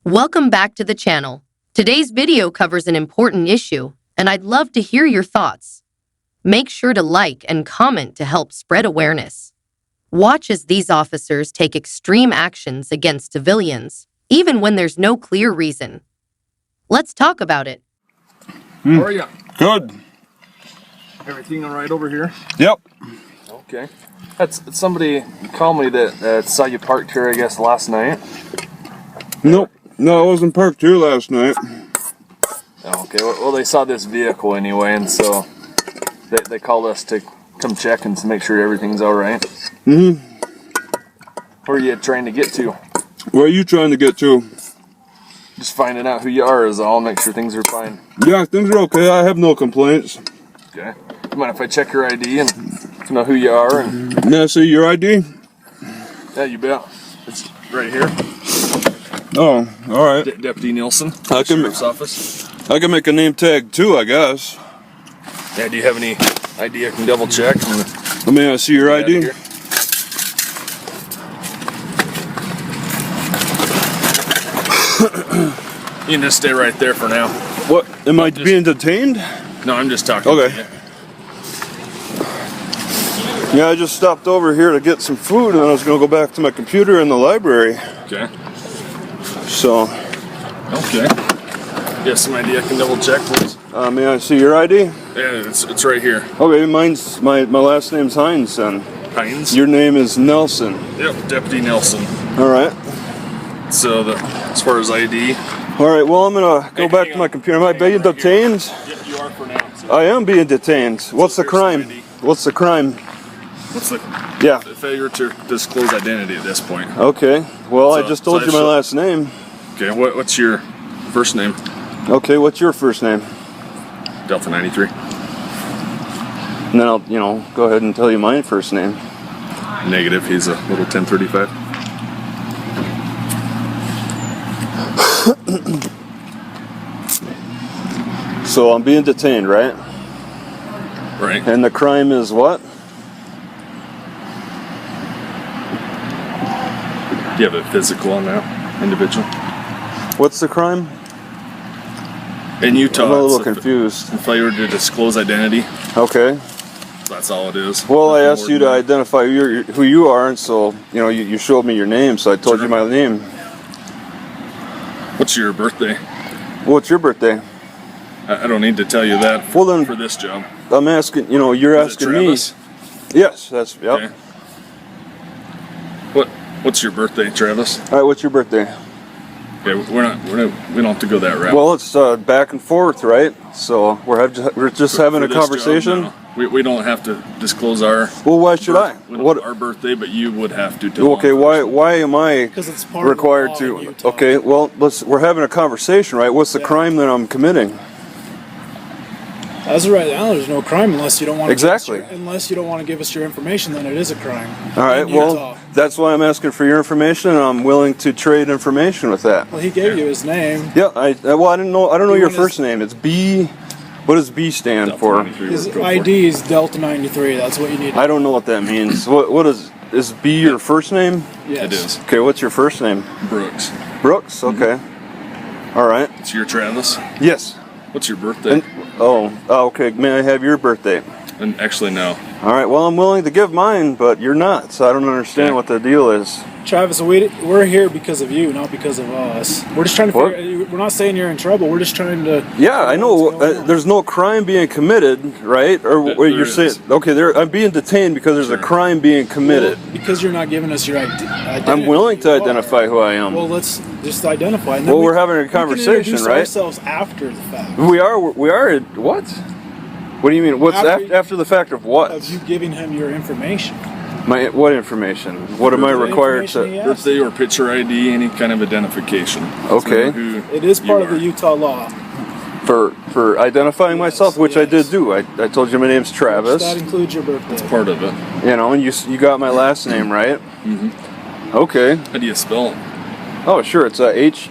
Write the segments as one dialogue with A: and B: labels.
A: Welcome back to the channel. Today's video covers an important issue, and I'd love to hear your thoughts. Make sure to like and comment to help spread awareness. Watch as these officers take extreme actions against civilians, even when there's no clear reason. Let's talk about it.
B: How are you?
C: Good.
B: Everything all right over here?
C: Yep.
B: Okay. That's somebody called me that saw you parked here, I guess, last night.
C: Nope. No, I wasn't parked here last night.
B: Okay. Well, they saw this vehicle anyway, and so they called us to come check and to make sure everything's all right.
C: Mm-hmm.
B: Where are you trying to get to?
C: Where are you trying to get to?
B: Just finding out who you are is all. Make sure things are fine.
C: Yeah, things are okay. I have no complaints.
B: Okay. You mind if I check your ID and to know who you are? And
C: May I see your ID?
B: yeah, you bet. It's right here.
C: Oh, all right.
B: Deputy Nielsen,
C: I can
B: Sheriff's Office.
C: I can make a name tag too, I guess.
B: Yeah. Do you have any ID I can double check?
C: May I see your ID?
B: Here. You can just stay right there for now.
C: What? Am I being detained?
B: No, I'm just talking
C: Okay.
B: to you.
C: Yeah, I just stopped over here to get some food, and I was going to go back to my computer in the library.
B: Okay.
C: So,
B: Okay. You have some ID I can double check, please?
C: may I see your ID?
B: Yeah, it's right here.
C: Okay, mine's my last name's Hines, then.
B: Hines?
C: Your name is Nelson.
B: Yep, Deputy Nelson.
C: All right.
B: So, as far as ID...
C: All right, well, I'm going to go
B: Hey,
C: back
B: hang
C: to my
B: on.
C: computer. Am I
B: Hang
C: being
B: on right
C: detained?
B: Yep, you are for now. So
C: I am being detained. What's the
B: there's some
C: crime?
B: ID.
C: What's the crime?
B: what's the
C: Yeah.
B: failure to disclose identity at this point?
C: Okay. Well, I
B: So-
C: just told
B: so
C: you
B: I
C: my
B: should-
C: last name.
B: Okay, what's your first name?
C: Okay, what's your first name?
B: Delta 93.
C: And then I'll, go ahead and tell you my first name.
B: Negative, he's a little 1035.
C: So I'm being detained, right?
B: Right.
C: And the crime is what?
B: Do you have a physical on that individual?
C: What's the crime?
B: In Utah,
C: I'm a little
B: it's
C: confused.
B: failure to disclose identity.
C: Okay.
B: That's all it is.
C: Well, I
B: Nothing
C: asked
B: more
C: you to
B: than that.
C: identify who you are, and so, you showed me your name, so I told you my name.
B: What's your birthday?
C: What's your birthday?
B: I don't need to tell you that
C: Well, then-
B: for this job.
C: I'm asking, you're
B: Is it
C: asking me.
B: Travis?
C: Yes, that's, yep.
B: Okay. What's your birthday, Travis?
C: All right, what's your birthday?
B: Okay, we don't have to go that route.
C: Well, it's back and forth, right? So we're just having a
B: For this job,
C: conversation.
B: no. We don't have to disclose our
C: Well, why should I?
B: we don't-
C: What?
B: our birthday, but you would have to tell
C: Okay,
B: law enforcement.
C: why am I
D: Because it's part
C: required
D: of the law in
C: to?
D: Utah.
C: Okay, well, we're having a conversation, right? What's the
D: Yeah.
C: crime that I'm committing?
D: As of right now, there's no crime unless you don't want to
C: Exactly.
D: unless you don't want to give us your information. Then it is a crime.
C: All right,
D: in
C: well,
D: Utah.
C: that's why I'm asking for your information, and I'm willing to trade information with that.
D: Well, he gave you his name.
C: Yeah, I don't know
D: You
C: your
D: want his-
C: first name. It's B. What does B stand
B: Delta
C: for?
B: 93
D: His
B: would go for.
D: ID is Delta 93. That's what you need.
C: I don't know what that means. What is B your first name?
D: Yes.
B: It is
C: Okay, what's your first name?
B: Brooks.
C: Brooks. Okay. All right.
B: It's your Travis.
C: Yes.
B: What's your birthday?
C: And, okay. May I have your birthday?
B: And actually, no.
C: All right. Well, I'm willing to give mine, but you're not, so I don't understand
B: Okay.
C: what the deal is.
D: Travis, we're here because of you, not because of us. We're just trying to
C: What?
D: figure. We're not saying you're in trouble. We're just trying to.
C: Yeah, I know.
D: What's going on?
C: There's no crime being committed, right? Or
B: There-
C: what
B: there
C: you're saying?
B: is.
C: Okay, I'm being detained because there's a
B: Sure.
C: crime being committed.
D: Well, because you're not giving us your identity.
C: I'm willing to
D: You are.
C: identify who I am.
D: Well, let's just identify. And then
C: Well, we're having a
D: we can
C: conversation,
D: introduce
C: right?
D: Ourselves after the fact
C: We are. What? What do you mean? What's
D: After-
C: after the fact of what?
D: of you giving him your information.
C: What information? What am I
D: The
C: required
D: information he
C: to?
D: asked.
B: Birthday or picture ID, any kind of identification.
C: Okay.
B: Who
D: It is part
B: you
D: of the
B: are.
D: Utah law.
C: For identifying myself, which I did
D: yes.
C: do. I told you my name's Travis.
D: That includes your birthday.
B: Part of it.
C: And you got my last name right.
B: Mm-hmm.
C: Okay.
B: How do you spell it?
C: Oh sure, it's Heinze.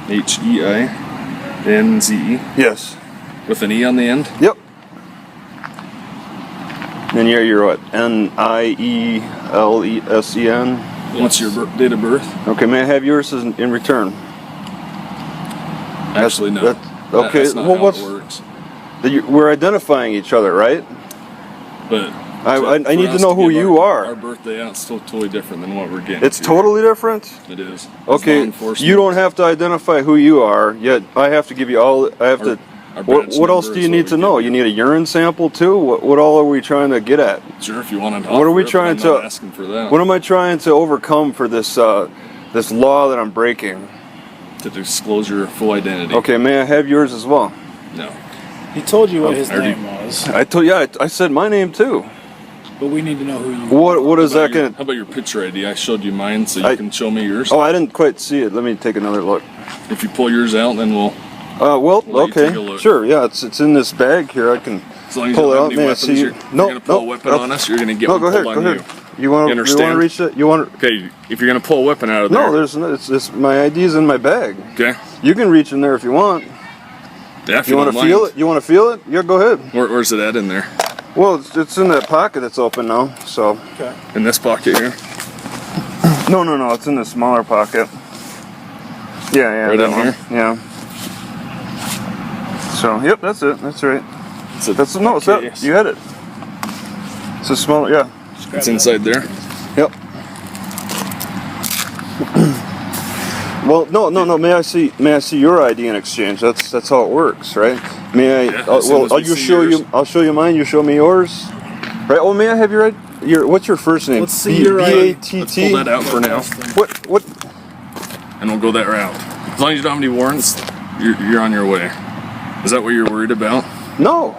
B: H-E-I-N-Z-E.
C: Yes.
B: With an E on the end?
C: Yep. And you're what? Nielesen.
B: What's your date of birth?
C: Okay, may I have yours in return?
B: Actually, no.
C: Okay,
B: That's not
C: well,
B: how it works.
C: We're identifying each other, right?
B: But
C: I need to know who you are.
B: Our birthday out's still totally different than what we're getting.
C: It's totally different?
B: It is.
C: Okay, you don't have to identify who you are, yet I have to give you all, what else do you need to know? You need a urine sample too? What all are we trying to get at?
B: Sure, if you want to.
C: What are we trying to?
B: I'm not asking for that.
C: What am I trying to overcome for this this law that I'm breaking?
B: To disclose your full identity.
C: Okay, may I have yours as well?
B: No.
D: He told you what his name was.
C: I said my name too.
D: But we need to know who you are.
C: What is that gonna?
B: How about your picture ID? I showed you mine, so you can show me yours.
C: Oh, I didn't quite see it. Let me take another look.
B: If you pull yours out, then we'll.
C: Well,
B: let you take a
C: okay,
B: look.
C: sure, yeah, it's in this bag here. I can
B: As long as
C: pull
B: you
C: it
B: don't
C: out.
B: have any
C: May I
B: weapons,
C: see you?
B: you're gonna pull a weapon on us. You're gonna get one
C: go ahead,
B: pulled
C: go
B: on
C: ahead. You want to reach it? You want?
B: Okay, if you're gonna pull a weapon out of there.
C: No, it's my ID's in my bag.
B: Okay.
C: You can reach in there if you want.
B: Yeah, if
C: You want to feel it? You want to feel it? Yeah, go ahead.
B: Where's it at in there?
C: Well, it's in that pocket that's open now. So.
D: Okay.
B: In this pocket here.
C: No, it's in the smaller pocket. Yeah,
B: Right
C: that
B: in
C: one.
B: here?
C: Yeah. So, yep, that's it. That's right.
B: It's
C: that. You had it. It's a small, yeah.
B: It's inside there.
C: Yep. Well, no. May I see your ID in exchange? That's how it works, right? May I?
B: Yeah,
C: I'll show you mine. You show me yours. Right. Oh, may I have your what's your first name?
D: Let's see your ID.
B: Let's pull that out for now,
C: What?
B: and we'll go that route. As long as you don't have any warrants, you're on your way. Is that what you're worried about?
C: No,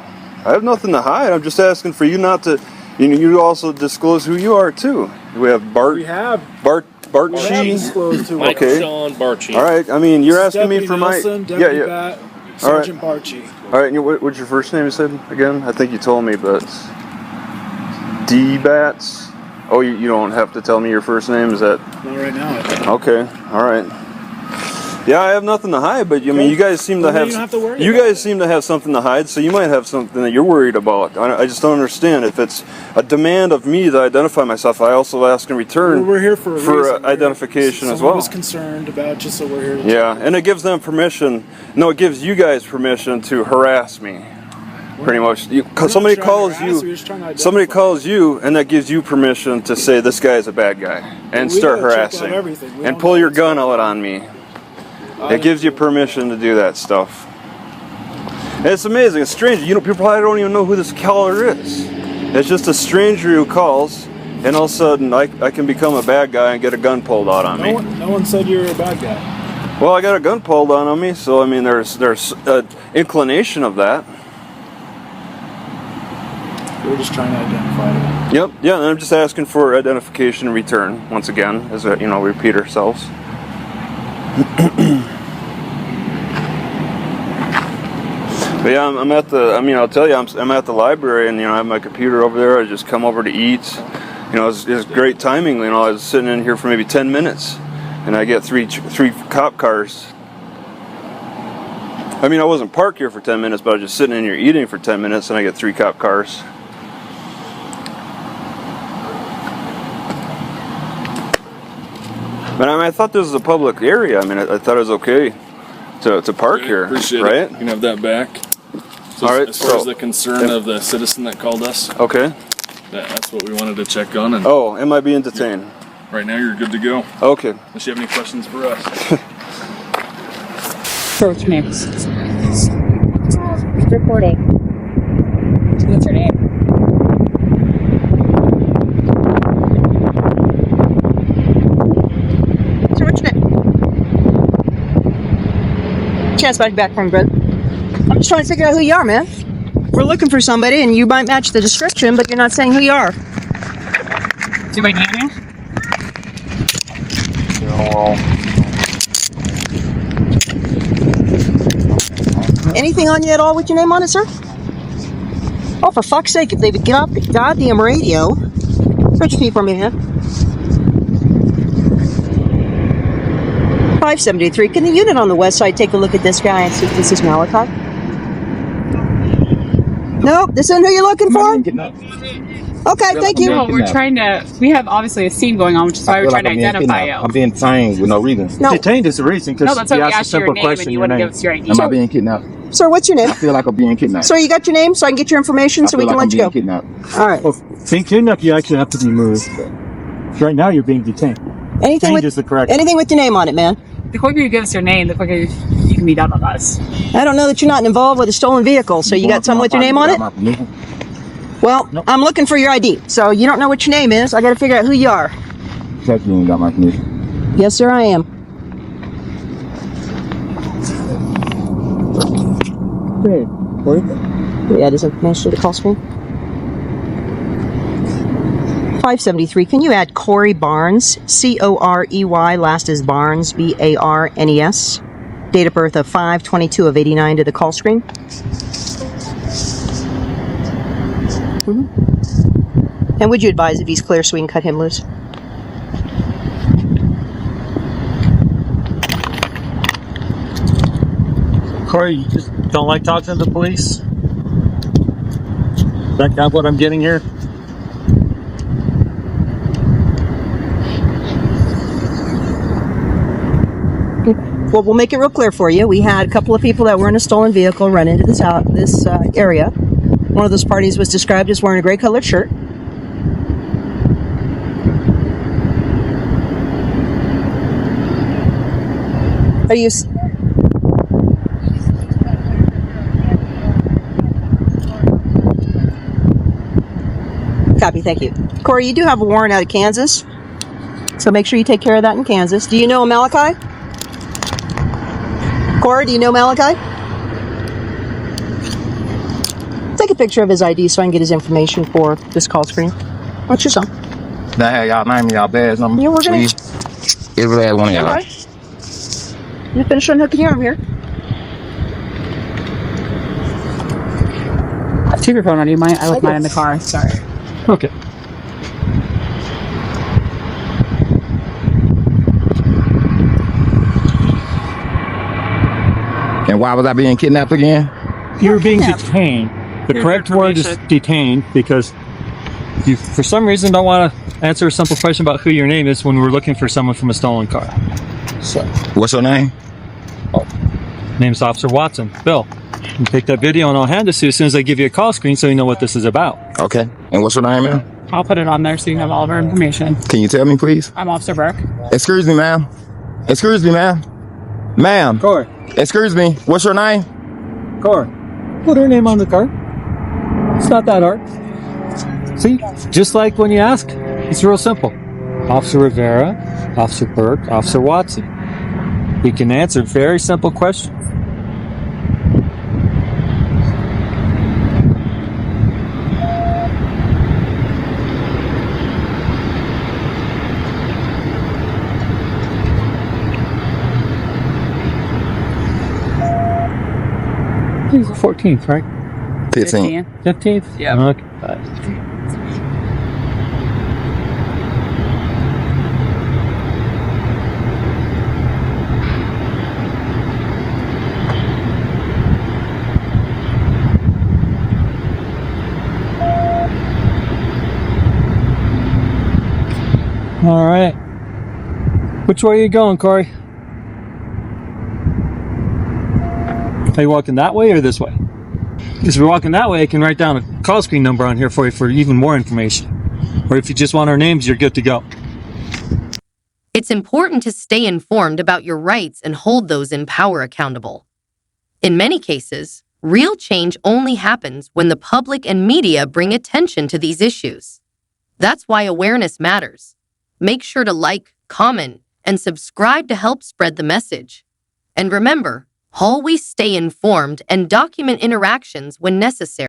C: I have nothing to hide. I'm just asking for you not to. You also disclose who you are too. We have Bart.
D: We have
C: Barchi.
D: disclosed who
E: Michael
C: Okay.
E: Sean Barchi.
C: All right. I mean, you're asking me
D: Deputy
C: for
D: Nelson,
C: my.
D: Deputy Bat, Sergeant Barchi.
C: All right. And what's your first name? You said again? I think you told me, but D-Bats. Oh, you don't have to tell me your first name. Is that
D: Not right now. I think.
C: okay? All right. Yeah, I have nothing to hide, but I mean, you guys seem to
D: Well, then
C: have.
D: you don't have to worry
C: You
D: about
C: guys seem to have something to hide, so you might have something that you're worried about. I just don't understand. If it's a demand of me to identify myself, I also ask in return
D: Well, we're here for a reason.
C: identification as
D: Someone
C: well.
D: was concerned about you, so we're here. To
C: Yeah, and it gives them permission. No, it gives you guys permission to harass me. Pretty much, because somebody calls you, and that gives you permission to say this guy is a bad guy and
D: We
C: start
D: gotta check out
C: harassing
D: everything. We
C: and
D: don't
C: pull
D: know
C: your
D: what's
C: gun
D: going
C: out
D: on.
C: on me. It gives you permission to do that stuff. And it's amazing. It's strange. People probably don't even know who this caller is. It's just a stranger who calls, and all of a sudden I can become a bad guy and get a gun pulled out on me.
D: No one said you were a bad guy.
C: Well, I got a gun pulled on me, so I mean, there's an inclination of that.
D: We're just trying to identify it.
C: Yep, yeah, and I'm just asking for identification in return, once again, as we repeat ourselves. But yeah, I'm at the, I'll tell you, I'm at the library, and, I have my computer over there. I just come over to eat. It's great timing. I was sitting in here for maybe 10 minutes, and I get three cop cars. I wasn't parked here for 10 minutes, but I was just sitting in here eating for 10 minutes, and I get 3 cop cars. But I thought this was a public area. I thought it was okay to park here,
B: Appreciate
C: right?
B: it. You can have that back. So
C: All right,
B: as far as the concern of the citizen that called us,
C: Okay.
B: that's what we wanted to check on. And
C: Oh, am I being detained?
B: right now you're good to go.
C: Okay.
B: Unless you have any questions for us.
F: Approach mix. Recording. What's your name? So what's your name? Chance by background, brother. I'm just trying to figure out who you are, man. We're looking for somebody, and you might match the description, but you're not saying who you are. See my name? Anything on you at all with your name on it, sir? Oh, for fuck's sake, if they would get off the goddamn radio. Search me for me, man. 573. Can the unit on the west side take a look at this guy and see if this is Malachi? Nope, this isn't who you're looking for? Okay, thank you.
E: No, we're trying to. We have obviously a scene going on, which is why we're trying to identify you.
G: I'm being detained with no reason.
F: No,
H: Detained is the reason
E: No,
H: because
E: that's why
H: you
E: we
H: asked a
E: asked you your
H: simple
E: name
H: question.
E: and you
H: Your
E: wouldn't
H: name.
E: give us your ID.
G: Am I being kidnapped?
F: sir, what's your name?
G: I feel like I'm being kidnapped.
F: Sir, you got your name so I can get your information so we can let you go.
G: I'm being kidnapped.
F: All right.
H: Well, being kidnapped, you actually have to be moved. Right now, you're being detained.
F: Anything
H: Detained is the correct.
F: anything with your name on it, man.
E: The quicker you give us your name, the quicker you can be done with us.
F: I don't know that you're not involved with a stolen vehicle, so you got something with your name on it? Well, I'm looking for your ID, so you don't know what your name is. I got to figure out who you are.
G: Check you ain't got my permission.
F: Yes, sir, I am. Yeah, does it match to the call screen? 573. Can you add Corey Barnes? Corey, last is Barnes, Barnes. Date of birth of 5/22 of 89 to the call screen. And would you advise if he's clear so we can cut him loose?
H: Corey, you just don't like talking to the police? Is that kind of what I'm getting here?
F: Well, we'll make it real clear for you. We had a couple of people that were in a stolen vehicle run into this area. One of those parties was described as wearing a gray colored shirt. Are you... Copy, thank you. Corey, you do have a warrant out of Kansas, so make sure you take care of that in Kansas. Do you know Malachi? Corey, do you know Malachi? Take a picture of his ID so I can get his information for this call screen. What's your son?
G: Now, y'all name me y'all badge number.
F: Yeah, we're gonna...
G: Every last one of y'all.
F: Okay. You finish unhooking your arm here.
E: Keep your phone on you. I left mine in the car. Sorry.
H: Okay.
G: And why was I being kidnapped again?
H: You're being detained. The correct word is detained because you, for some reason, don't want to answer a simple question about who your name is when we're looking for someone from a stolen car. So,
G: What's your name?
H: name's Officer Watson. Bill, you take that video and I'll hand it to you as soon as I give you a call screen so you know what this is about.
G: Okay. And what's your name, ma'am?
E: I'll put it on there so you have all of our information.
G: Can you tell me, please?
E: I'm Officer Burke.
G: Excuse me, ma'am. Excuse me, ma'am. Ma'am.
H: Corey,
G: Excuse me. What's your name?
H: Corey, put her name on the card. It's not that hard. See, just like when you ask, it's real simple. Officer Rivera, Officer Burke, Officer Watson. We can answer very simple questions. It's the 14th, right?
G: 15.
H: 15th?
E: Yeah.
H: Okay. All right. Which way are you going, Corey? Are you walking that way or this way? Because if you're walking that way, I can write down a call screen number on here for you for even more information. Or if you just want our names, you're good to go.
A: It's important to stay informed about your rights and hold those in power accountable. In many cases, real change only happens when the public and media bring attention to these issues. That's why awareness matters. Make sure to like, comment, and subscribe to help spread the message. And remember, always stay informed and document interactions when necessary.